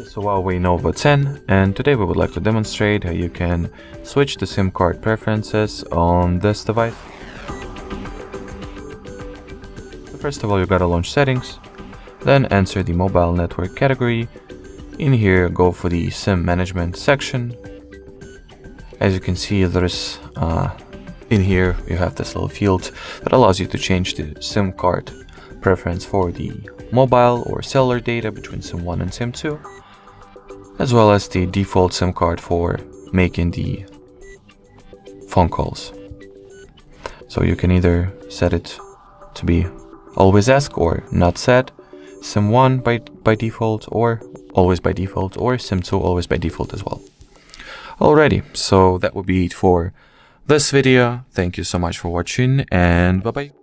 is HUAWEI Nova 10, and today we would like to demonstrate how you can switch the SIM card preferences on this device. So first of all, you gotta launch settings, then enter the mobile network category. In here, go for the SIM management section. As you can see, there's in here you have this little field that allows you to change the SIM card preference for the mobile or cellular data between SIM 1 and SIM 2, as well as the default SIM card for making the phone calls. So you can either set it to be always ask or not set, SIM 1 by default or always by default, or SIM 2 always by default as well. Alrighty, so that would be it for this video. Thank you so much for watching, and bye bye.